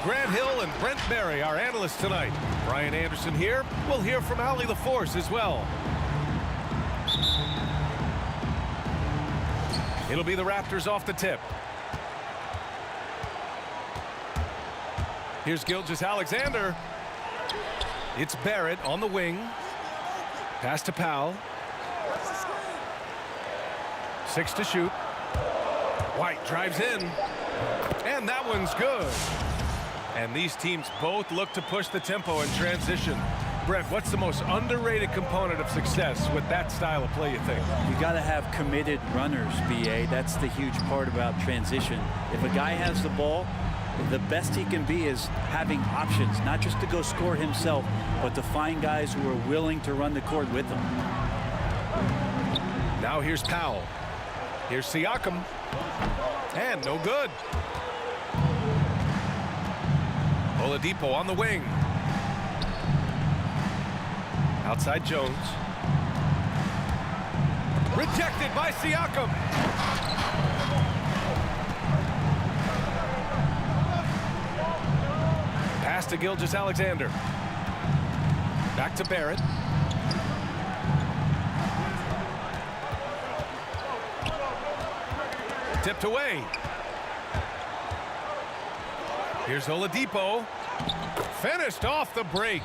Grant Hill and Brent Berry, our analysts tonight. Brian Anderson here. We'll hear from Allie the Force as well. It'll be the Raptors off the tip. Here's Gilgeous-Alexander. It's Barrett on the wing. Pass to Powell. 6 to shoot. White drives in. And that one's good. And these teams both look to push the tempo in transition. Brent, what's the most underrated component of success with that style of play, you think? You got to have committed runners, BA. That's the huge part about transition. If a guy has the ball, the best he can be is having options, not just to go score himself, but to find guys who are willing to run the court with him. Now here's Powell. Here's Siakam. And no good. Oladipo on the wing. Outside Jones. Rejected by Siakam. Pass to Gilgeous-Alexander. Back to Barrett. Tipped away. Here's Oladipo. Finished off the break.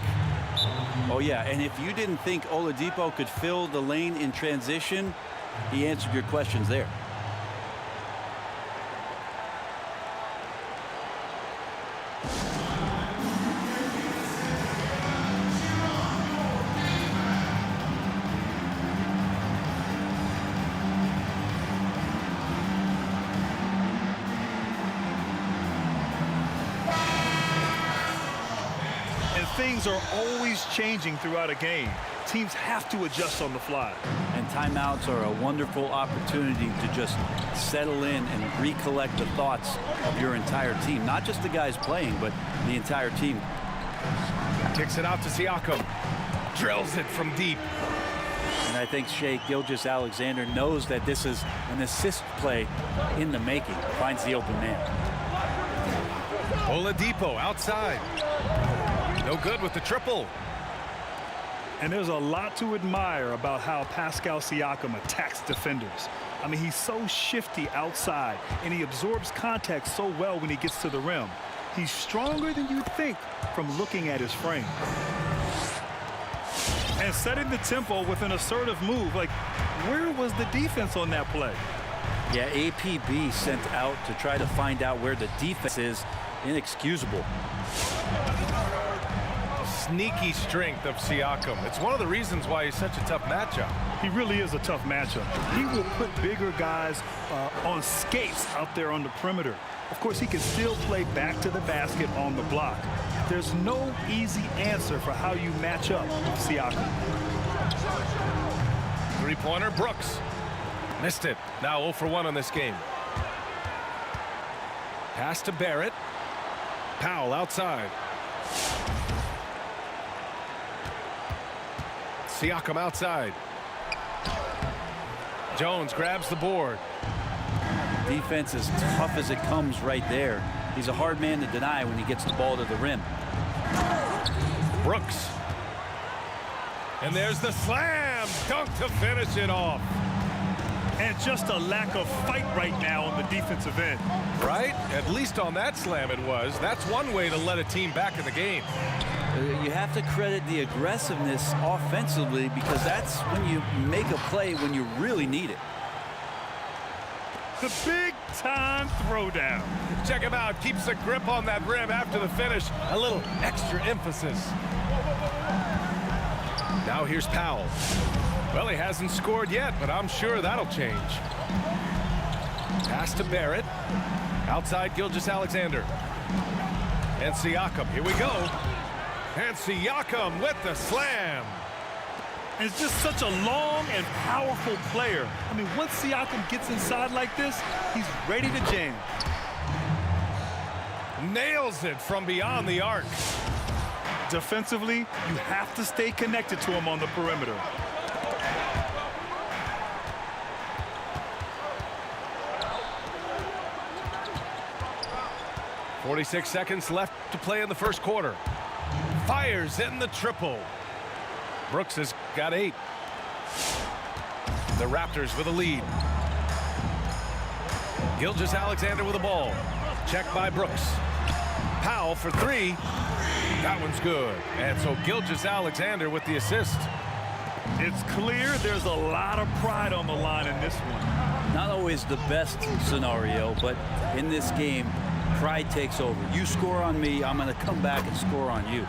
Oh, yeah, and if you didn't think Oladipo could fill the lane in transition, he answered your questions there. Things are always changing throughout a game. Teams have to adjust on the fly. And timeouts are a wonderful opportunity to just settle in and recollect the thoughts of your entire team. Not just the guys playing, but the entire team. Kicks it out to Siakam. Drills it from deep. And I think Shai Gilgeous-Alexander knows that this is an assist play in the making. Finds the open man. Oladipo outside. No good with the triple. And there's a lot to admire about how Pascal Siakam attacks defenders. I mean, he's so shifty outside, and he absorbs contact so well when he gets to the rim. He's stronger than you'd think from looking at his frame. And setting the tempo with an assertive move. Like, where was the defense on that play? Yeah, APB sent out to try to find out where the defense is. Inexcusable. Sneaky strength of Siakam. It's one of the reasons why he's such a tough matchup. He really is a tough matchup. He will put bigger guys on skates out there on the perimeter. Of course, he can still play back to the basket on the block. There's no easy answer for how you match up with Siakam. Three-pointer, Brooks. Missed it. Now 0 for 1 on this game. Pass to Barrett. Powell outside. Siakam outside. Jones grabs the board. Defense is tough as it comes right there. He's a hard man to deny when he gets the ball to the rim. Brooks. And there's the slam dunk to finish it off. And just a lack of fight right now on the defensive end. Right? At least on that slam it was. That's one way to let a team back in the game. You have to credit the aggressiveness offensively, because that's when you make a play when you really need it. The big-time throwdown. Check him out. Keeps a grip on that rim after the finish. A little extra emphasis. Now here's Powell. Well, he hasn't scored yet, but I'm sure that'll change. Pass to Barrett. Outside Gilgeous-Alexander. And Siakam. Here we go. And Siakam with the slam. It's just such a long and powerful player. I mean, once Siakam gets inside like this, he's ready to jam. Nails it from beyond the arc. Defensively, you have to stay connected to him on the perimeter. .46 seconds left to play in the first quarter. Fires in the triple. Brooks has got 8. The Raptors with a lead. Gilgeous-Alexander with the ball. Checked by Brooks. Powell for 3. That one's good. And so Gilgeous-Alexander with the assist. It's clear there's a lot of pride on the line in this one. Not always the best scenario, but in this game, pride takes over. You score on me, I'm going to come back and score on you.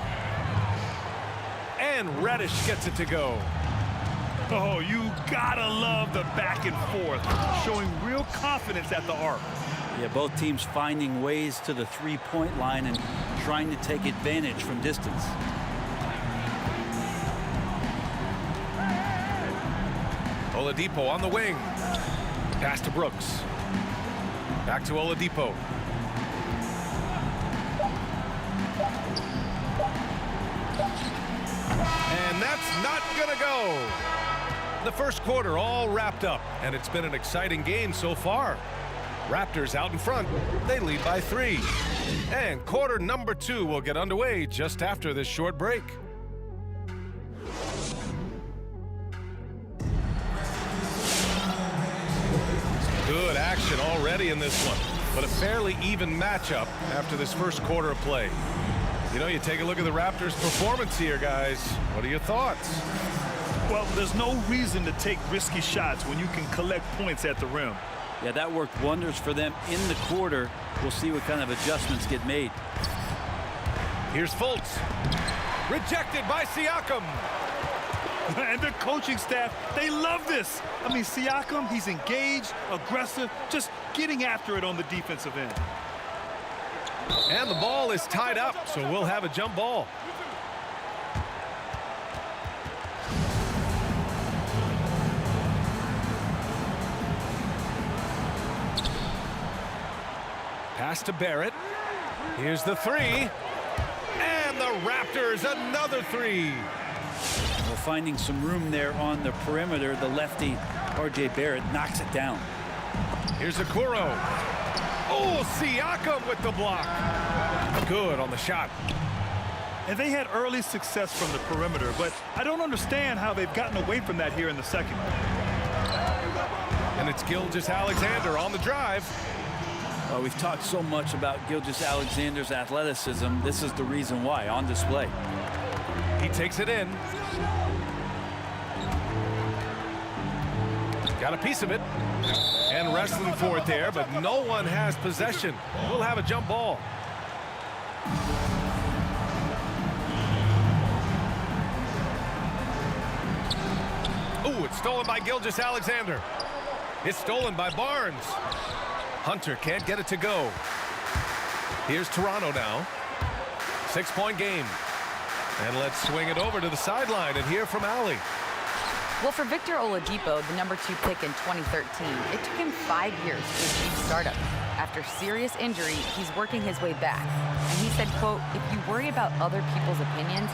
And Reddish gets it to go. Oh, you gotta love the back and forth, showing real confidence at the arc. Yeah, both teams finding ways to the three-point line and trying to take advantage from distance. Oladipo on the wing. Pass to Brooks. Back to Oladipo. And that's not gonna go. The first quarter all wrapped up, and it's been an exciting game so far. Raptors out in front. They lead by 3. And quarter number 2 will get underway just after this short break. Good action already in this one, but a fairly even matchup after this first quarter of play. You know, you take a look at the Raptors' performance here, guys. What are your thoughts? Well, there's no reason to take risky shots when you can collect points at the rim. Yeah, that worked wonders for them in the quarter. We'll see what kind of adjustments get made. Here's Fultz. Rejected by Siakam. And the coaching staff, they love this. I mean, Siakam, he's engaged, aggressive, just getting after it on the defensive end. And the ball is tied up, so we'll have a jump ball. Pass to Barrett. Here's the 3. And the Raptors, another 3. Well, finding some room there on the perimeter, the lefty, R.J. Barrett, knocks it down. Here's Okoro. Oh, Siakam with the block. Good on the shot. And they had early success from the perimeter, but I don't understand how they've gotten away from that here in the second. And it's Gilgeous-Alexander on the drive. Well, we've talked so much about Gilgeous-Alexander's athleticism. This is the reason why, on display. He takes it in. Got a piece of it. And wrestling for it there, but no one has possession. We'll have a jump ball. Ooh, it's stolen by Gilgeous-Alexander. It's stolen by Barnes. Hunter can't get it to go. Here's Toronto now. 6-point game. And let's swing it over to the sideline and hear from Allie. Well, for Victor Oladipo, the #2 pick in 2013, it took him 5 years to achieve startup. after serious injury, he's working his way back. And he said, quote, "If you worry about other people's opinions,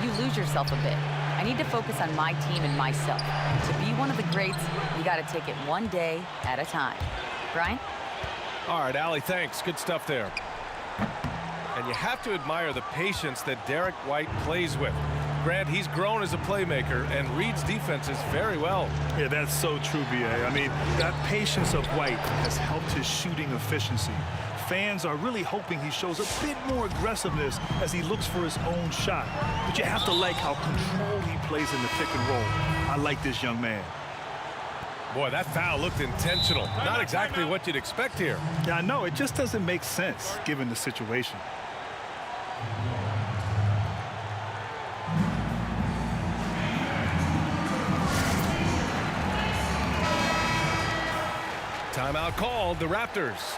you lose yourself a bit. I need to focus on my team and myself. To be one of the greats, you got to take it one day at a time." Brian? All right, Allie, thanks. Good stuff there. And you have to admire the patience that Derek White plays with. Grant, he's grown as a playmaker and reads defenses very well. Yeah, that's so true, B.A. I mean, that patience of White has helped his shooting efficiency. Fans are really hoping he shows a bit more aggressiveness as he looks for his own shot. But you have to like how controlled he plays in the pick and roll. I like this young man. Boy, that foul looked intentional. Not exactly what you'd expect here. Yeah, I know. It just doesn't make sense given the situation. Timeout called, the Raptors.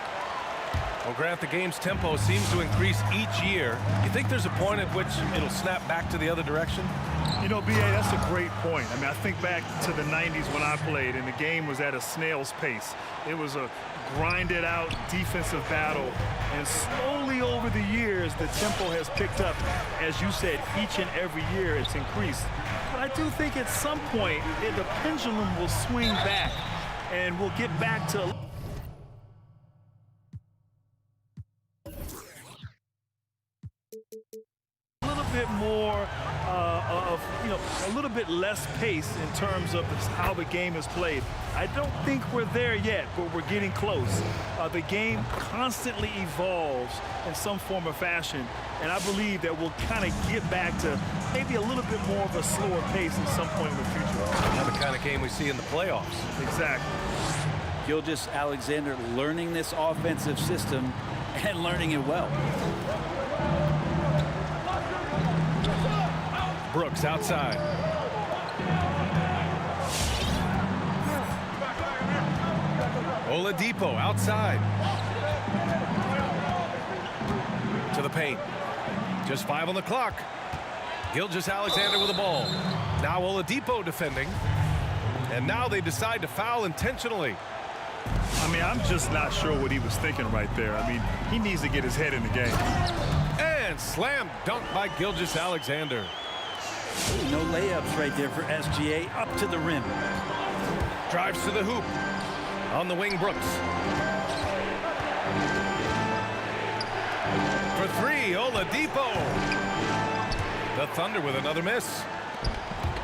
Well, Grant, the game's tempo seems to increase each year. You think there's a point at which it'll snap back to the other direction? You know, B.A., that's a great point. I mean, I think back to the 90s when I played, and the game was at a snail's pace. It was a grinded-out defensive battle, and slowly over the years, the tempo has picked up. As you said, each and every year it's increased. But I do think at some point, the pendulum will swing back, and we'll get back to a little bit more a little bit less pace in terms of how the game is played. I don't think we're there yet, but we're getting close. The game constantly evolves in some form or fashion, and I believe that we'll kind of get back to maybe a little bit more of a slower pace at some point in the future. Not the kind of game we see in the playoffs. Exactly. Gilgeous-Alexander learning this offensive system and learning it well. Brooks outside. Oladipo outside. To the paint. Just 5 on the clock. Gilgeous-Alexander with the ball. Now Oladipo defending. And now they decide to foul intentionally. I mean, I'm just not sure what he was thinking right there. I mean, he needs to get his head in the game. And slam dunk by Gilgeous-Alexander. No layups right there for SGA, up to the rim. Drives to the hoop. On the wing, Brooks. For 3, Oladipo. The Thunder with another miss.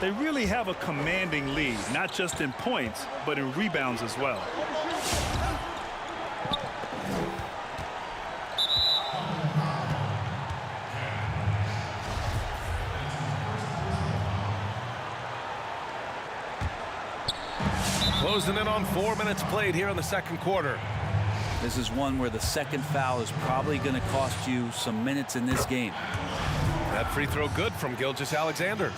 They really have a commanding lead, not just in points, but in rebounds as well. Closing in on 4 minutes played here in the second quarter. This is one where the second foul is probably going to cost you some minutes in this game. That free throw good from Gilgeous-Alexander.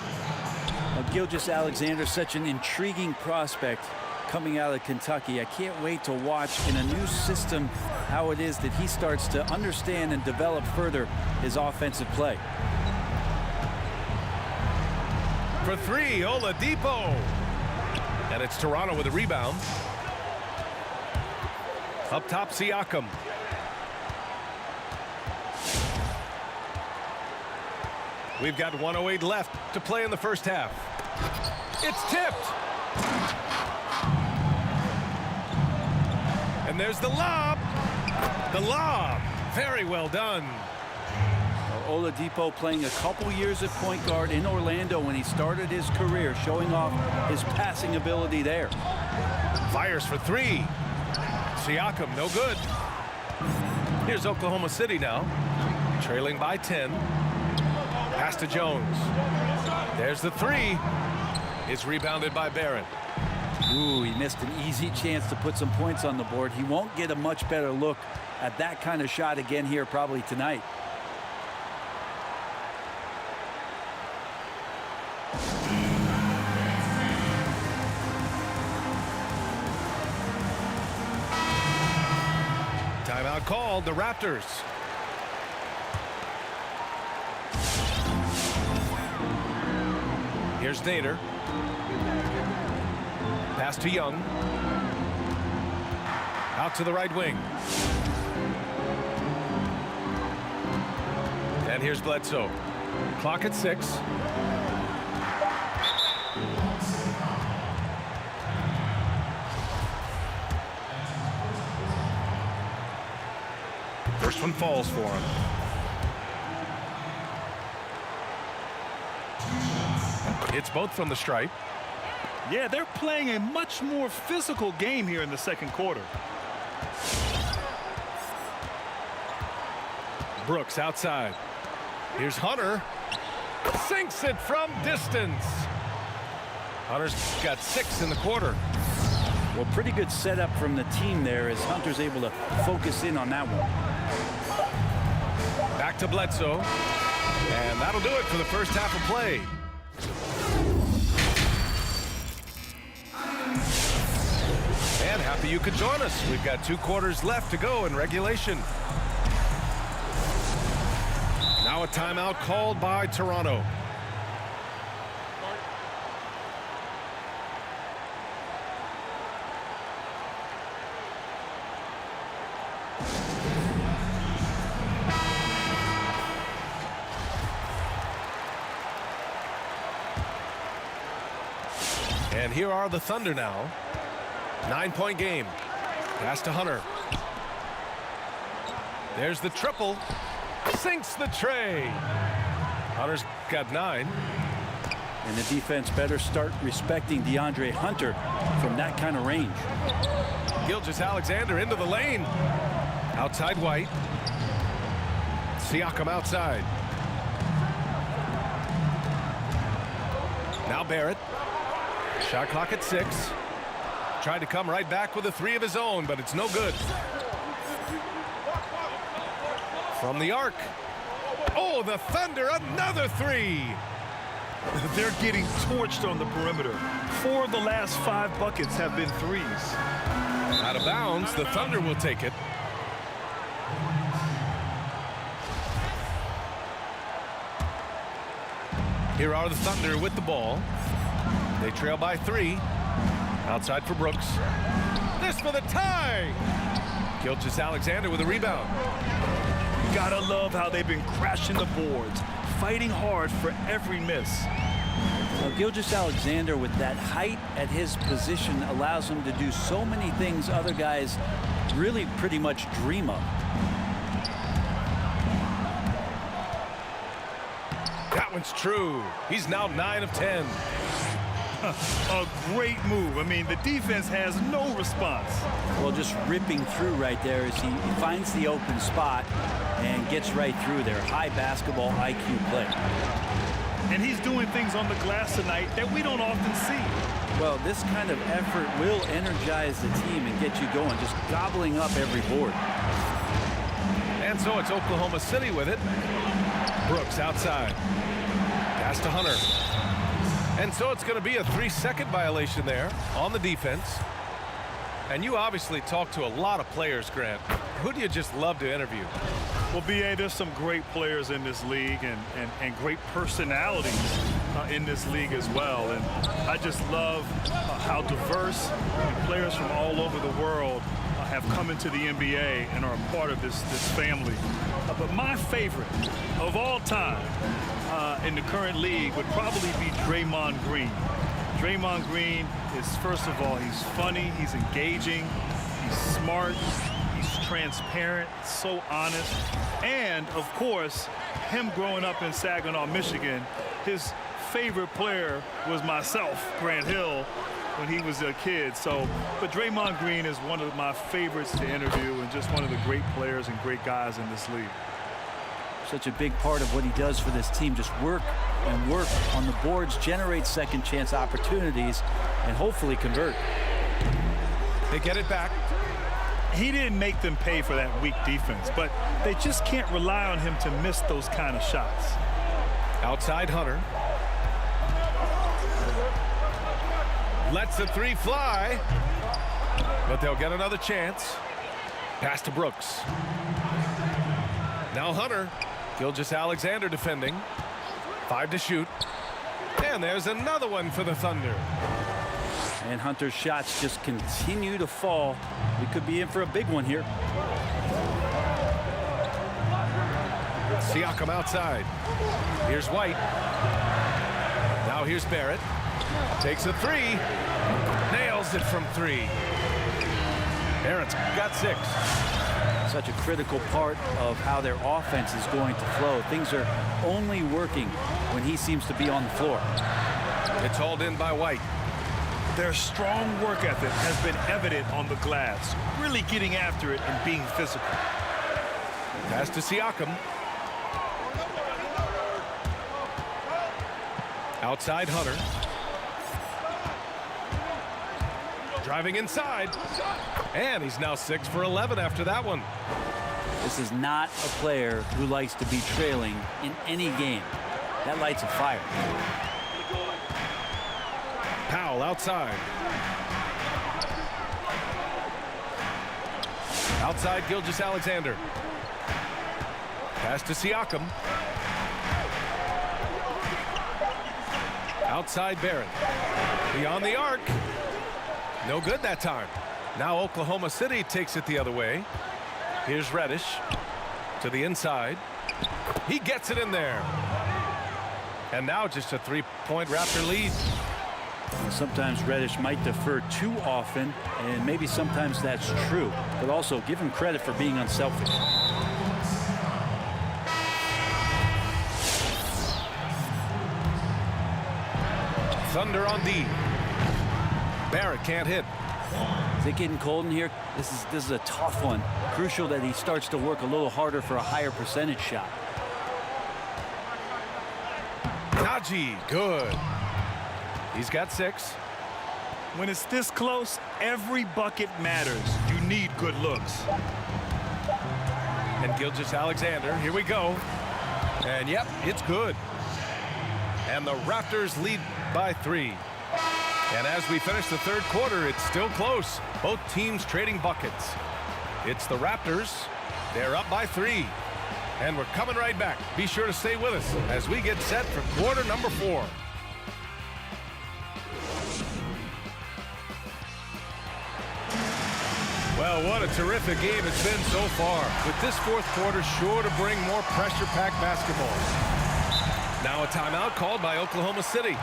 Gilgeous-Alexander, such an intriguing prospect coming out of Kentucky. I can't wait to watch in a new system how it is that he starts to understand and develop further his offensive play. For 3, Oladipo. And it's Toronto with a rebound. Up top, Siakam. We've got 1:08 left to play in the first half. It's tipped. And there's the lob. The lob. Very well done. Oladipo playing a couple years at point guard in Orlando when he started his career, showing off his passing ability there. Fires for 3. Siakam, no good. Here's Oklahoma City now, trailing by 10. Pass to Jones. There's the 3. It's rebounded by Barron. Ooh, he missed an easy chance to put some points on the board. He won't get a much better look at that kind of shot again here probably tonight. Timeout called, the Raptors. Here's Nader. Pass to Young. Out to the right wing. And here's Bledsoe. Clock at 6. First one falls for him. It's both from the stripe. Yeah, they're playing a much more physical game here in the second quarter. Brooks outside. Here's Hunter. Sinks it from distance. Hunter's got 6 in the quarter. Well, pretty good setup from the team there as Hunter's able to focus in on that one. Back to Bledsoe. And that'll do it for the first half of play. And happy you could join us. We've got 2 quarters left to go in regulation. Now a timeout called by Toronto. And here are the Thunder now. 9-point game. Pass to Hunter. There's the triple. Sinks the tray. Hunter's got 9. And the defense better start respecting DeAndre Hunter from that kind of range. Gilgeous-Alexander into the lane. Outside White. Siakam outside. Now Barrett. Shot clock at 6. Tried to come right back with a 3 of his own, but it's no good. From the arc. Oh, the Thunder, another 3. They're getting torched on the perimeter. 4 of the last 5 buckets have been 3s. Out of bounds, the Thunder will take it. Here are the Thunder with the ball. They trail by 3. Outside for Brooks. This for the tie. Gilgeous-Alexander with a rebound. Gotta love how they've been crashing the boards, fighting hard for every miss. Well, Gilgeous-Alexander with that height at his position allows him to do so many things other guys really pretty much dream of. That one's true. He's now 9 of 10. A great move. I mean, the defense has no response. Well, just ripping through right there as he finds the open spot and gets right through there. High basketball IQ play. And he's doing things on the glass tonight that we don't often see. Well, this kind of effort will energize the team and get you going, just gobbling up every board. And so it's Oklahoma City with it. Brooks outside. Pass to Hunter. And so it's going to be a 3-second violation there on the defense. And you obviously talk to a lot of players, Grant. Who do you just love to interview? Well, B.A., there's some great players in this league and great personalities in this league as well. And I just love how diverse players from all over the world have come into the NBA and are a part of this family. But my favorite of all time in the current league would probably be Draymond Green. Draymond Green is, first of all, he's funny, he's engaging, he's smart, he's transparent, so honest. And, of course, him growing up in Saginaw, Michigan, his favorite player was myself, Grant Hill, when he was a kid. So, but Draymond Green is one of my favorites to interview and just one of the great players and great guys in this league. Such a big part of what he does for this team, just work and work on the boards, generate second chance opportunities, and hopefully convert. They get it back. He didn't make them pay for that weak defense, but they just can't rely on him to miss those kind of shots. Outside Hunter. Lets the 3 fly, but they'll get another chance. Pass to Brooks. Now Hunter. Gilgeous-Alexander defending. 5 to shoot. And there's another one for the Thunder. And Hunter's shots just continue to fall. We could be in for a big one here. Siakam outside. Here's White. Now here's Barrett. Takes a three. Nails it from three. Barrett's got 6. Such a critical part of how their offense is going to flow. Things are only working when he seems to be on the floor. It's hauled in by White. Their strong work ethic has been evident on the glass, really getting after it and being physical. Pass to Siakam. Outside Hunter. Driving inside. And he's now 6 for 11 after that one. This is not a player who likes to be trailing in any game. That lights a fire. Powell outside. Outside Gilgeous-Alexander. Pass to Siakam. Outside Barrett. Beyond the arc. No good that time. Now Oklahoma City takes it the other way. Here's Reddish to the inside. He gets it in there. And now just a 3-point Raptor lead. Sometimes Reddish might defer too often, and maybe sometimes that's true. But also give him credit for being unselfish. Thunder on D. Barrett can't hit. Is it getting cold in here? This is a tough one. Crucial that he starts to work a little harder for a higher percentage shot. Najee, good. He's got 6. When it's this close, every bucket matters. You need good looks. And Gilgeous-Alexander, here we go. And yep, it's good. And the Raptors lead by 3. And as we finish the third quarter, it's still close. Both teams trading buckets. It's the Raptors. They're up by 3. And we're coming right back. Be sure to stay with us as we get set for quarter number 4. Well, what a terrific game it's been so far. With this fourth quarter sure to bring more pressure-packed basketball. Now a timeout called by Oklahoma City.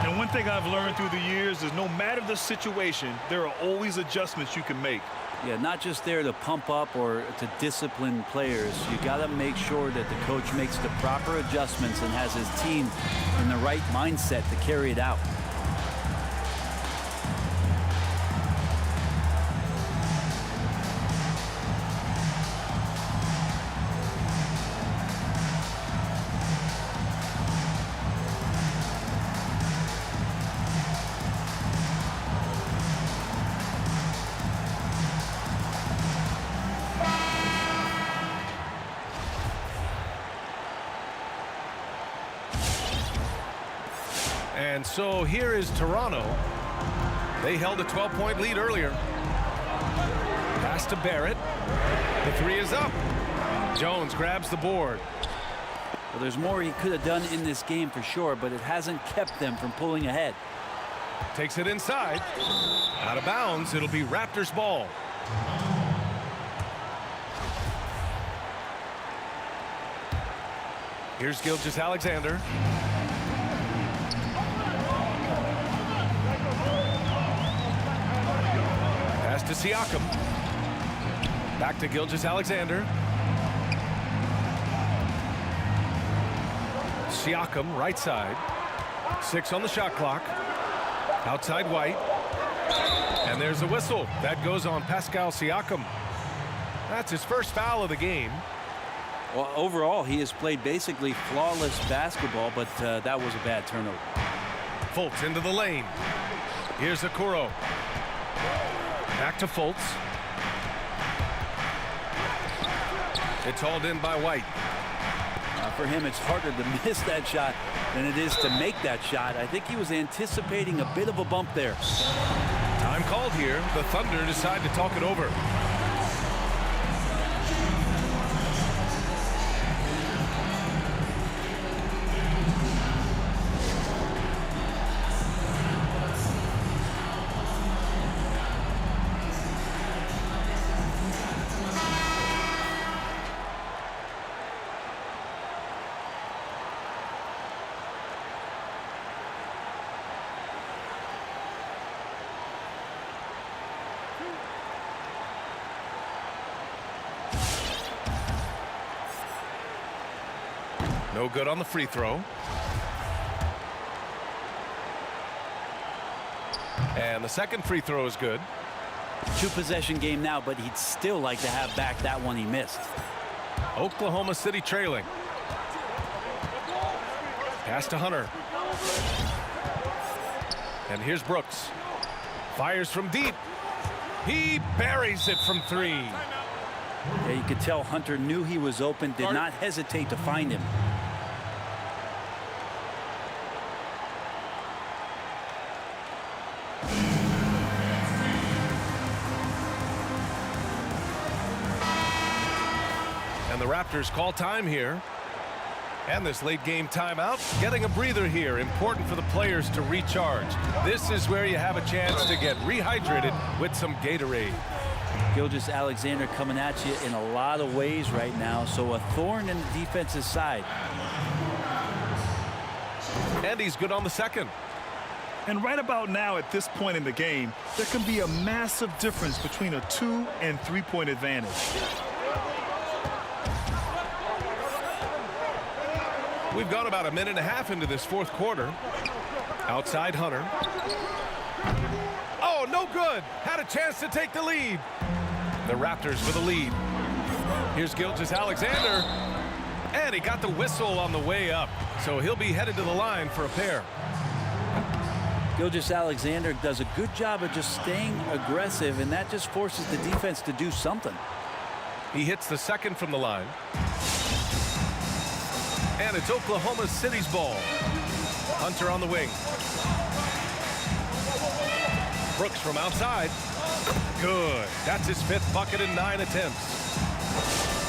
And one thing I've learned through the years is no matter the situation, there are always adjustments you can make. Yeah, not just there to pump up or to discipline players. You got to make sure that the coach makes the proper adjustments and has his team in the right mindset to carry it out. And so here is Toronto. They held a 12-point lead earlier. Pass to Barrett. The 3 is up. Jones grabs the board. Well, there's more he could have done in this game for sure, but it hasn't kept them from pulling ahead. Takes it inside. Out of bounds. It'll be Raptors ball. Here's Gilgeous-Alexander. Pass to Siakam. Back to Gilgeous-Alexander. Siakam, right side. 6 on the shot clock. Outside White. And there's a whistle. That goes on Pascal Siakam. That's his first foul of the game. Well, overall, he has played basically flawless basketball, but that was a bad turnover. Fultz into the lane. Here's Okoro. Back to Fultz. It's hauled in by White. For him, it's harder to miss that shot than it is to make that shot. I think he was anticipating a bit of a bump there. Time called here. The Thunder decide to talk it over. No good on the free throw. And the second free throw is good. 2-possession game now, but he'd still like to have back that one he missed. Oklahoma City trailing. Pass to Hunter. And here's Brooks. Fires from deep. He buries it from 3. Yeah, you could tell Hunter knew he was open, did not hesitate to find him. And the Raptors call time here. And this late game timeout, getting a breather here. Important for the players to recharge. This is where you have a chance to get rehydrated with some Gatorade. Gilgeous-Alexander coming at you in a lot of ways right now, so a thorn in the defense's side. And he's good on the second. And right about now, at this point in the game, there can be a massive difference between a 2- and 3-point advantage. We've gone about a minute and a half into this fourth quarter. Outside Hunter. Oh, no good. Had a chance to take the lead. The Raptors for the lead. Here's Gilgeous-Alexander. And he got the whistle on the way up. So he'll be headed to the line for a pair. Gilgeous-Alexander does a good job of just staying aggressive, and that just forces the defense to do something. He hits the second from the line. And it's Oklahoma City's ball. Hunter on the wing. Brooks from outside. Good. That's his 5th bucket in 9 attempts.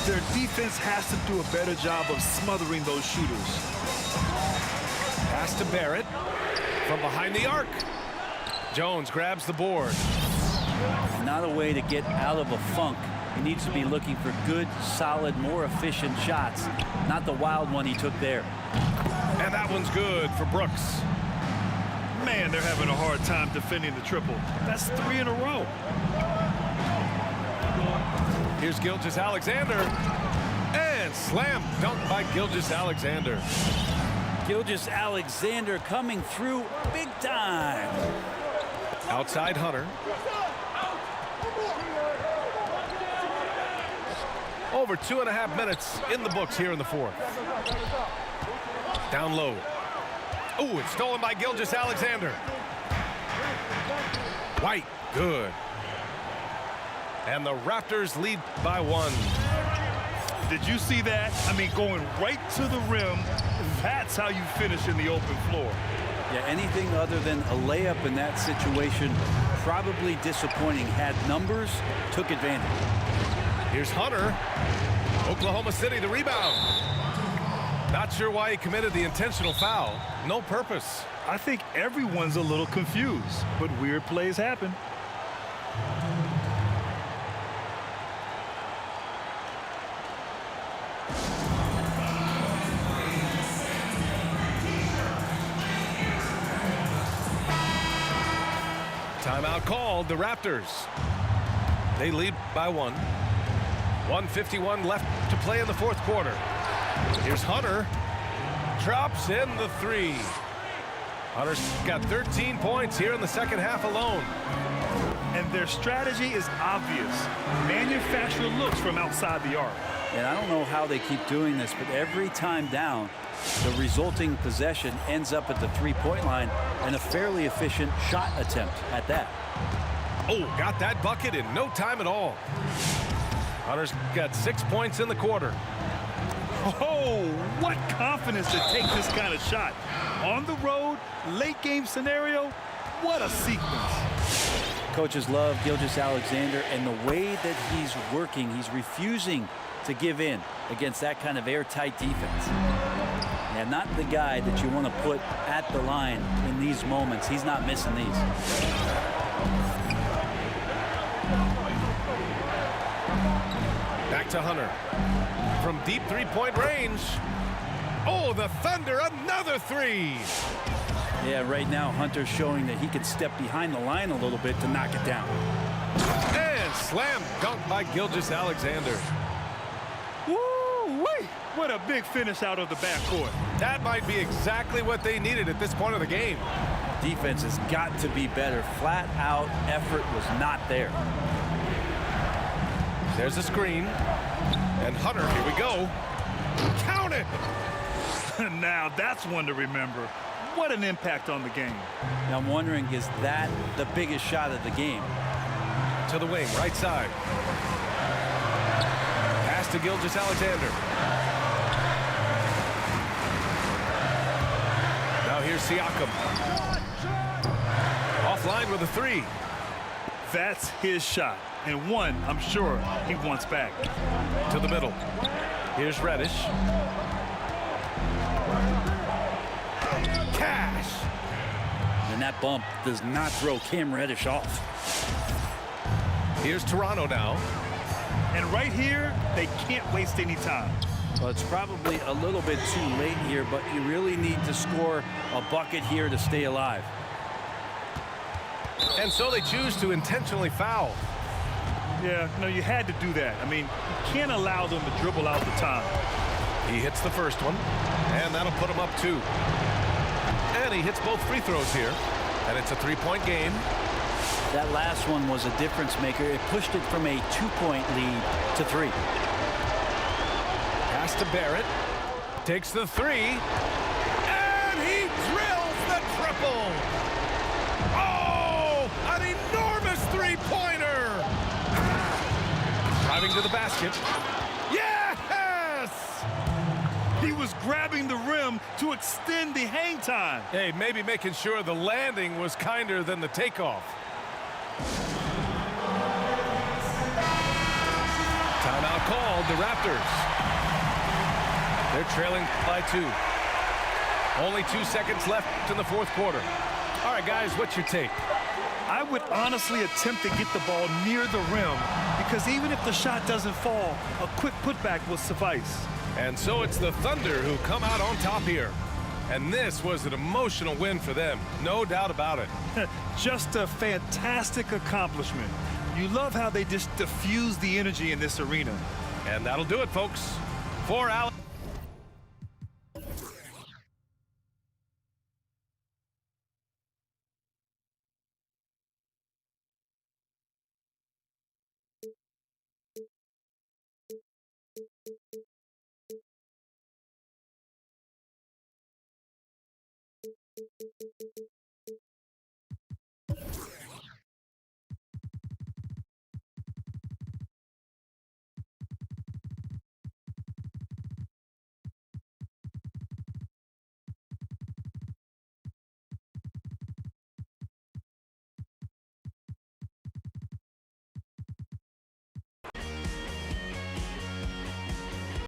Their defense has to do a better job of smothering those shooters. Pass to Barrett. From behind the arc. Jones grabs the board. Not a way to get out of a funk. He needs to be looking for good, solid, more efficient shots, not the wild one he took there. And that one's good for Brooks. Man, they're having a hard time defending the triple. That's 3 in a row. Here's Gilgeous-Alexander. And slam dunk by Gilgeous-Alexander. Gilgeous-Alexander coming through big time. Outside Hunter. Over 2.5 minutes in the books here in the fourth. Down low. Oh, it's stolen by Gilgeous-Alexander. White, good. And the Raptors lead by 1. Did you see that? I mean, going right to the rim. That's how you finish in the open floor. Yeah, anything other than a layup in that situation, probably disappointing. Had numbers, took advantage. Here's Hunter. Oklahoma City, the rebound. Not sure why he committed the intentional foul. No purpose. I think everyone's a little confused, but weird plays happen. Timeout called. The Raptors. They lead by 1. 1:51 left to play in the fourth quarter. Here's Hunter. Drops in the 3. Hunter's got 13 points here in the second half alone. And their strategy is obvious. Manufacture looks from outside the arc. And I don't know how they keep doing this, but every time down, the resulting possession ends up at the 3-point line and a fairly efficient shot attempt at that. Oh, got that bucket in no time at all. Hunter's got 6 points in the quarter. Oh, what confidence to take this kind of shot. On the road, late game scenario, what a sequence. Coaches love Gilgeous-Alexander and the way that he's working. He's refusing to give in against that kind of airtight defense. And not the guy that you want to put at the line in these moments. He's not missing these. Back to Hunter. From deep 3-point range. Oh, the Thunder, another 3. Yeah, right now Hunter's showing that he can step behind the line a little bit to knock it down. And slam dunk by Gilgeous-Alexander. Woo-wee! What a big finish out of the backcourt. That might be exactly what they needed at this point of the game. Defense has got to be better. Flat out effort was not there. There's a screen. And Hunter, here we go. Count it! Now that's one to remember. What an impact on the game. Now I'm wondering, is that the biggest shot of the game? To the wing, right side. Pass to Gilgeous-Alexander. Now here's Siakam. Offline with a three. That's his shot, and one I'm sure he wants back. To the middle. Here's Reddish. Cash. And that bump does not throw Cam Reddish off. Here's Toronto now. And right here, they can't waste any time. Well, it's probably a little bit too late here, but you really need to score a bucket here to stay alive. And so they choose to intentionally foul. Yeah, no, you had to do that. I mean, you can't allow them to dribble out the time. He hits the first one, and that'll put him up 2. And he hits both free throws here, and it's a 3-point game. That last one was a difference maker. It pushed it from a 2-point lead to 3. Pass to Barrett. Takes the 3. And he drills the triple. Oh, an enormous three-pointer. Driving to the basket. Yes! He was grabbing the rim to extend the hang time. Hey, maybe making sure the landing was kinder than the takeoff. Timeout called, the Raptors. They're trailing by 2. Only 2 seconds left in the fourth quarter. All right, guys, what's your take? I would honestly attempt to get the ball near the rim because even if the shot doesn't fall, a quick putback will suffice. And so it's the Thunder who come out on top here. And this was an emotional win for them, no doubt about it. Just a fantastic accomplishment. You love how they just diffuse the energy in this arena. And that'll do it, folks. For Alex.